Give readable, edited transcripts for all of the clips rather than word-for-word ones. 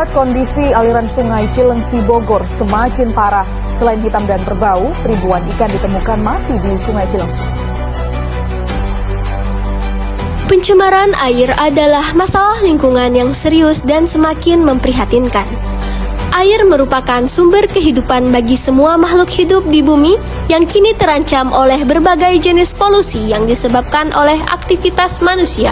membuat kondisi aliran sungai Cilengsi Bogor semakin parah. Selain hitam dan berbau, ribuan ikan ditemukan mati di sungai Cilengsi. Pencemaran air adalah masalah lingkungan yang serius dan semakin memprihatinkan. Air merupakan sumber kehidupan bagi semua makhluk hidup di bumi yang kini terancam oleh berbagai jenis polusi yang disebabkan oleh aktivitas manusia.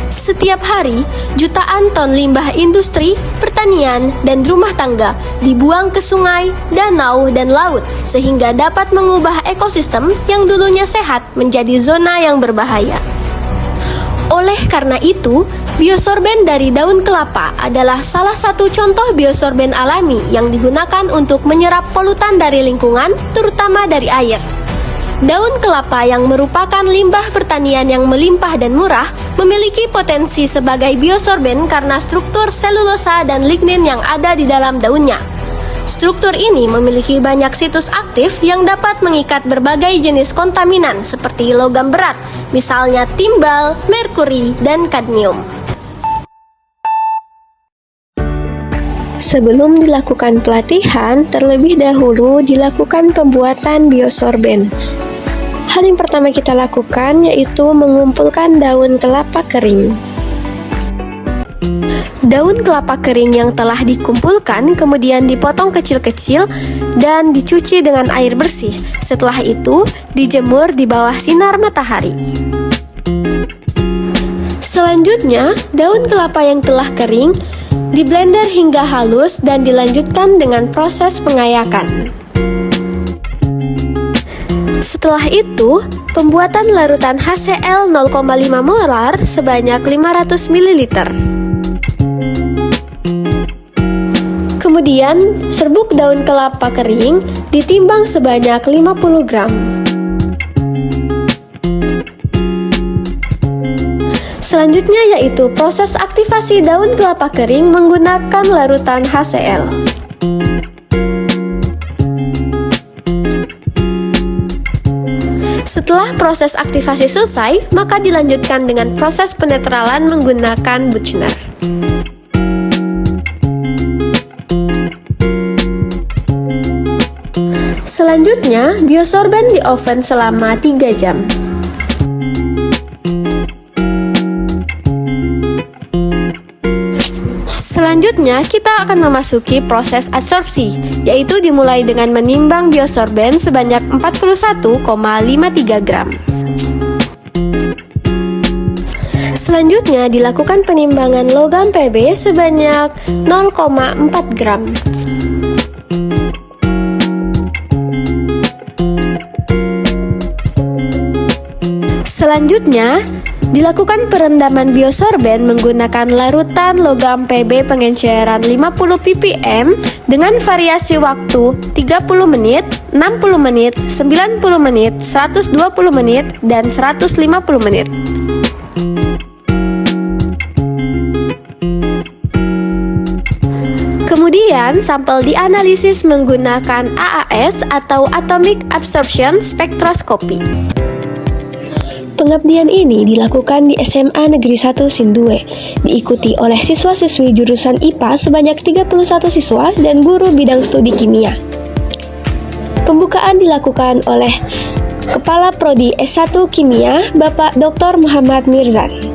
Setiap hari, jutaan ton limbah industri, pertanian, dan rumah tangga dibuang ke sungai, danau, dan laut sehingga dapat mengubah ekosistem yang dulunya sehat menjadi zona yang berbahaya. Oleh karena itu, biosorben dari daun kelapa adalah salah satu contoh biosorben alami yang digunakan untuk menyerap polutan dari lingkungan, terutama dari air. Daun kelapa yang merupakan limbah pertanian yang melimpah dan murah memiliki potensi sebagai biosorben karena struktur selulosa dan lignin yang ada di dalam daunnya. Struktur ini memiliki banyak situs aktif yang dapat mengikat berbagai jenis kontaminan seperti logam berat, misalnya timbal, merkuri, dan kadmium. Sebelum dilakukan pelatihan, terlebih dahulu dilakukan pembuatan biosorben. Hal yang pertama kita lakukan yaitu mengumpulkan daun kelapa kering. Daun kelapa kering yang telah dikumpulkan kemudian dipotong kecil-kecil dan dicuci dengan air bersih. Setelah itu, dijemur di bawah sinar matahari. Selanjutnya, daun kelapa yang telah kering diblender hingga halus dan dilanjutkan dengan proses pengayakan. Setelah itu, pembuatan larutan HCl 0,5 molar sebanyak 500 ml. Kemudian, serbuk daun kelapa kering ditimbang sebanyak 50 gram. Selanjutnya yaitu proses aktivasi daun kelapa kering menggunakan larutan HCl. Setelah proses aktivasi selesai, maka dilanjutkan dengan proses penetralan menggunakan Buchner. Selanjutnya, biosorben di oven selama 3 jam. Selanjutnya, kita akan memasuki proses adsorpsi, yaitu dimulai dengan menimbang biosorben sebanyak 41,53 gram. Selanjutnya, dilakukan penimbangan logam Pb sebanyak 0,4 gram. Selanjutnya, dilakukan perendaman biosorben menggunakan larutan logam Pb pengenceran 50 ppm dengan variasi waktu 30 menit, 60 menit, 90 menit, 120 menit, dan 150 menit. Kemudian, sampel dianalisis menggunakan AAS atau Atomic Absorption Spectroscopy. Pengabdian ini dilakukan di SMA Negeri 1 Sindue, diikuti oleh siswa-siswi jurusan IPA sebanyak 31 siswa dan guru bidang studi kimia. Pembukaan dilakukan oleh Kepala Prodi S1 Kimia, Bapak Dr. Muhammad Mirzan.